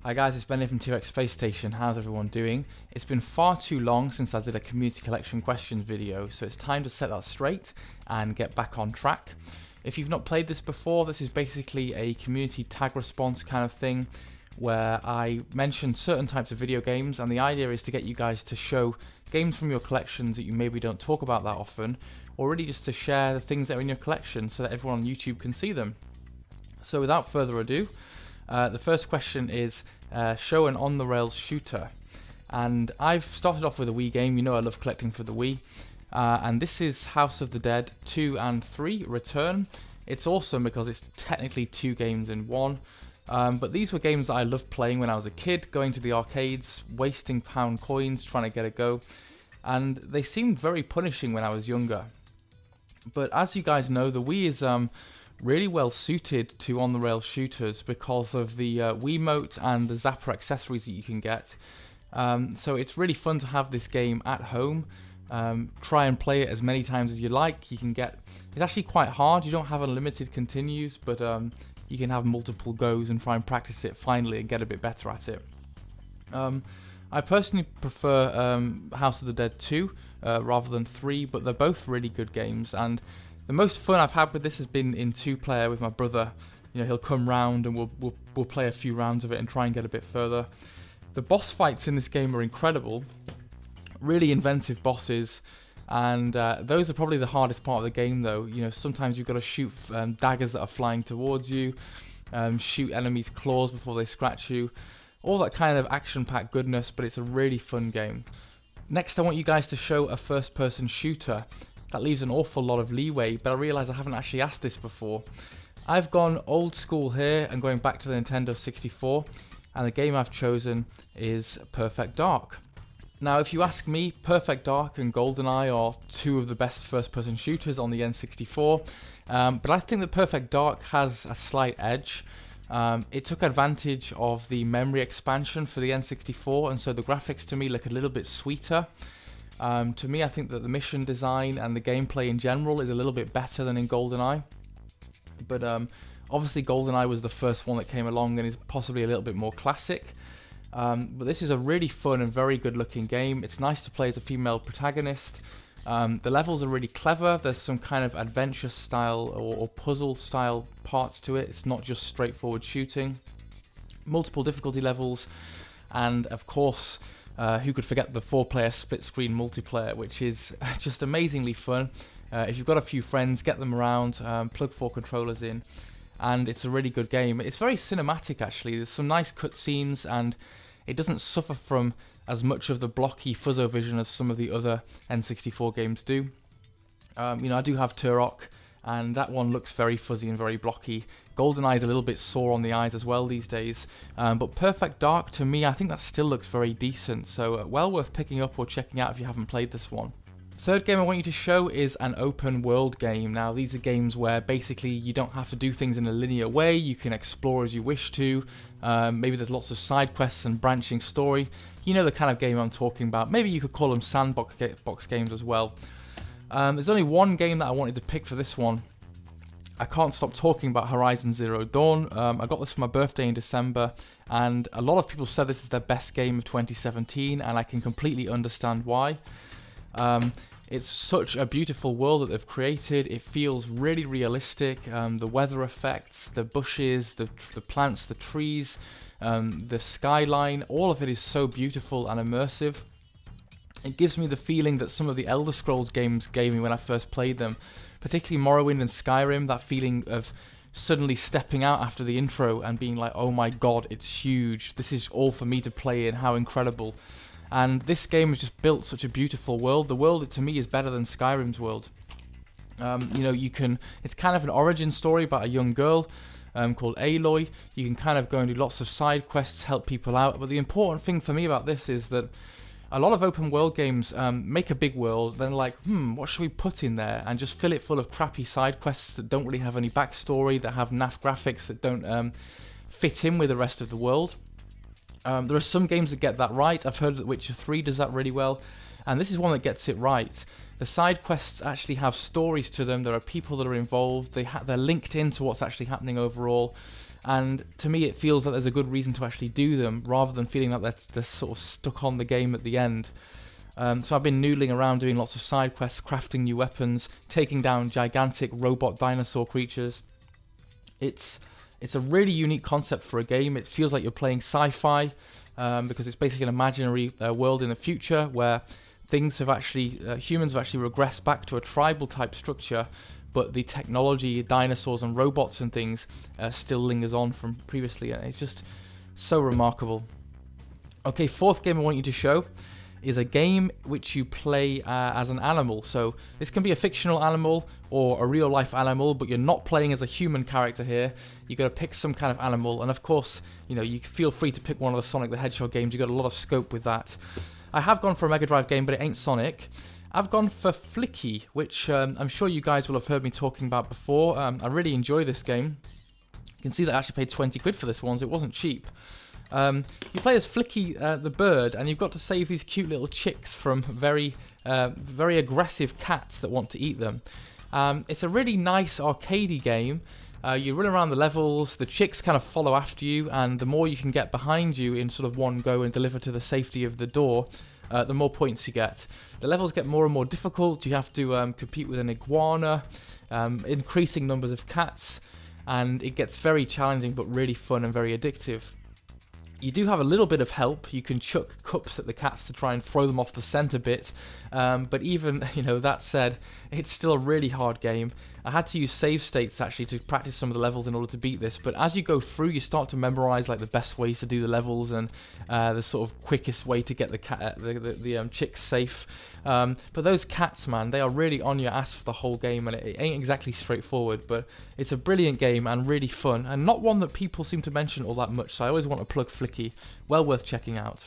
Hi guys, it's Ben from T-Rex Space Station. How's everyone doing? It's been far too long since I did a community collection questions video, so it's time to set that straight and get back on track. If you've not played this before, this is basically a community tag response kind of thing where I mention certain types of video games, and the idea is to get you guys to show games from your collections that you maybe don't talk about that often, or really just to share the things that are in your collection so that everyone on YouTube can see them. So without further ado, the first question is show an on-the-rails shooter. And I've started off with a Wii game. You know I love collecting for the Wii. And this is House of the Dead 2 and 3 Return. It's awesome because it's technically 2 games in 1. But these were games that I loved playing when I was a kid, going to the arcades, wasting pound coins, trying to get a go. And they seemed very punishing when I was younger. But as you guys know, the Wii is really well suited to on-the-rail shooters because of the Wiimote and the Zapper accessories that you can get. So it's really fun to have this game at home. Try and play it as many times as you like. You can get, it's actually quite hard. You don't have unlimited continues, but you can have multiple goes and try and practice it finally and get a bit better at it. I personally prefer House of the Dead 2 rather than 3, but they're both really good games, and the most fun I've had with this has been in 2-player with my brother. You know, he'll come round and we'll play a few rounds of it and try and get a bit further. The boss fights in this game are incredible, really inventive bosses, and those are probably the hardest part of the game though. You know, sometimes you've got to shoot daggers that are flying towards you, shoot enemies' claws before they scratch you, all that kind of action-packed goodness, but it's a really fun game. Next I want you guys to show a first-person shooter. That leaves an awful lot of leeway, but I realise I haven't actually asked this before. I've gone old school here and going back to the Nintendo 64, and the game I've chosen is Perfect Dark. Now if you ask me, Perfect Dark and GoldenEye are 2 of the best first person shooters on the N64, but I think that Perfect Dark has a slight edge. It took advantage of the memory expansion for the N64, and so the graphics to me look a little bit sweeter. To me, I think that the mission design and the gameplay in general is a little bit better than in GoldenEye. But obviously GoldenEye was the first one that came along and is possibly a little bit more classic. But this is a really fun and very good looking game. It's nice to play as a female protagonist. The levels are really clever. There's some kind of adventure style or puzzle style parts to it. It's not just straightforward shooting. Multiple difficulty levels, and of course, who could forget the 4-player split-screen multiplayer, which is just amazingly fun. If you've got a few friends, get them around, plug 4 controllers in, and it's a really good game. It's very cinematic actually. There's some nice cutscenes, and it doesn't suffer from as much of the blocky fuzzo vision as some of the other N64 games do. You know, I do have Turok, and that one looks very fuzzy and very blocky. GoldenEye is a little bit sore on the eyes as well these days, but Perfect Dark, to me, I think that still looks very decent, so well worth picking up or checking out if you haven't played this one. Third game I want you to show is an open world game. Now these are games where basically you don't have to do things in a linear way, you can explore as you wish to, maybe there's lots of side quests and branching story. You know the kind of game I'm talking about. Maybe you could call them sandbox games as well. There's only one game that I wanted to pick for this one. I can't stop talking about Horizon Zero Dawn. I got this for my birthday in December, and a lot of people said this is their best game of 2017, and I can completely understand why. It's such a beautiful world that they've created. It feels really realistic. The weather effects, the bushes, the plants, the trees, the skyline, all of it is so beautiful and immersive. It gives me the feeling that some of the Elder Scrolls games gave me when I first played them, particularly Morrowind and Skyrim, that feeling of suddenly stepping out after the intro and being like, oh my god, it's huge, this is all for me to play in, how incredible. And this game has just built such a beautiful world. The world, to me, is better than Skyrim's world. You know, it's kind of an origin story about a young girl called Aloy. You can kind of go and do lots of side quests, help people out, but the important thing for me about this is that a lot of open world games make a big world, then like, what should we put in there? And just fill it full of crappy side quests that don't really have any backstory, that have naff graphics, that don't fit in with the rest of the world. There are some games that get that right. I've heard that Witcher 3 does that really well, and this is one that gets it right. The side quests actually have stories to them. There are people that are involved. They're linked into what's actually happening overall, and to me it feels that there's a good reason to actually do them, rather than feeling like they're sort of stuck on the game at the end. So I've been noodling around doing lots of side quests, crafting new weapons, taking down gigantic robot dinosaur creatures. It's a really unique concept for a game. It feels like you're playing sci-fi, because it's basically an imaginary world in the future where humans have actually regressed back to a tribal type structure, but the technology, dinosaurs and robots and things still lingers on from previously, and it's just so remarkable. Okay, fourth game I want you to show is a game which you play as an animal. So this can be a fictional animal or a real life animal, but you're not playing as a human character here. You got to pick some kind of animal, and of course, you feel free to pick one of the Sonic the Hedgehog games. You got a lot of scope with that. I have gone for a Mega Drive game, but it ain't Sonic. I've gone for Flicky, which I'm sure you guys will have heard me talking about before. I really enjoy this game. You can see that I actually paid 20 quid for this one, so it wasn't cheap. You play as Flicky the bird, and you've got to save these cute little chicks from very aggressive cats that want to eat them. It's a really nice arcadey game. You run around the levels, the chicks kind of follow after you, and the more you can get behind you in sort of one go and deliver to the safety of the door, the more points you get. The levels get more and more difficult. You have to compete with an iguana, increasing numbers of cats, and it gets very challenging but really fun and very addictive. You do have a little bit of help. You can chuck cups at the cats to try and throw them off the center bit, but even that said, it's still a really hard game. I had to use save states actually to practice some of the levels in order to beat this, but as you go through, you start to memorize like the best ways to do the levels and the sort of quickest way to get the chicks safe. But those cats, man, they are really on your ass for the whole game, and it ain't exactly straightforward, but it's a brilliant game and really fun, and not one that people seem to mention all that much, so I always want to plug Flicky. Well worth checking out.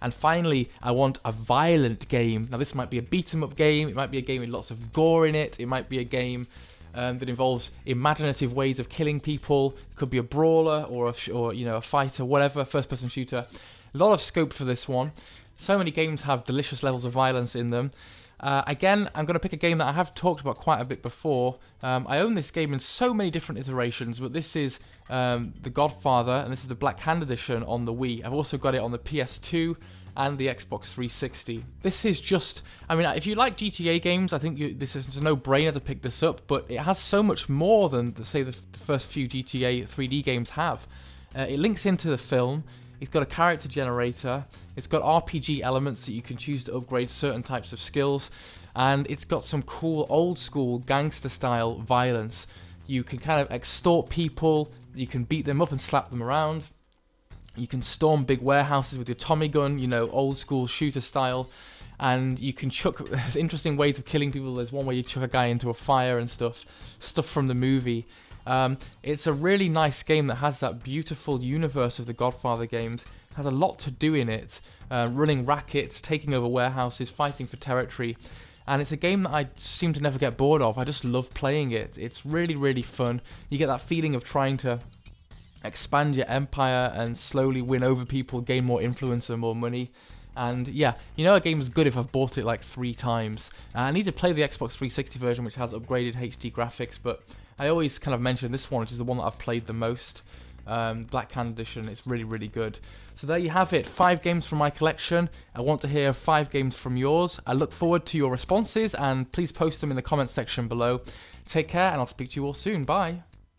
And finally, I want a violent game. Now this might be a beat 'em up game, it might be a game with lots of gore in it, it might be a game that involves imaginative ways of killing people. It could be a brawler or a fighter, whatever, first person shooter. A lot of scope for this one. So many games have delicious levels of violence in them. Again, I'm going to pick a game that I have talked about quite a bit before. I own this game in so many different iterations, but this is The Godfather, and this is the Black Hand edition on the Wii. I've also got it on the PS2 and the Xbox 360. This is just, if you like GTA games, I think this is a no-brainer to pick this up, but it has so much more than, say, the first few GTA 3D games have. It links into the film. It's got a character generator, it's got RPG elements that you can choose to upgrade certain types of skills, and it's got some cool old school gangster style violence. You can kind of extort people, you can beat them up and slap them around, you can storm big warehouses with your Tommy gun, old school shooter style, and you can chuck interesting ways of killing people. There's one where you chuck a guy into a fire and stuff from the movie. It's a really nice game that has that beautiful universe of the Godfather games. It has a lot to do in it, running rackets, taking over warehouses, fighting for territory, and it's a game that I seem to never get bored of. I just love playing it. It's really, really fun. You get that feeling of trying to expand your empire and slowly win over people, gain more influence and more money. And yeah, a game's good if I've bought it like 3 times. I need to play the Xbox 360 version, which has upgraded HD graphics, but I always kind of mention this one, which is the one that I've played the most. Black Hand edition, it's really, really good. So there you have it, 5 games from my collection. I want to hear 5 games from yours. I look forward to your responses, and please post them in the comments section below. Take care, and I'll speak to you all soon. Bye.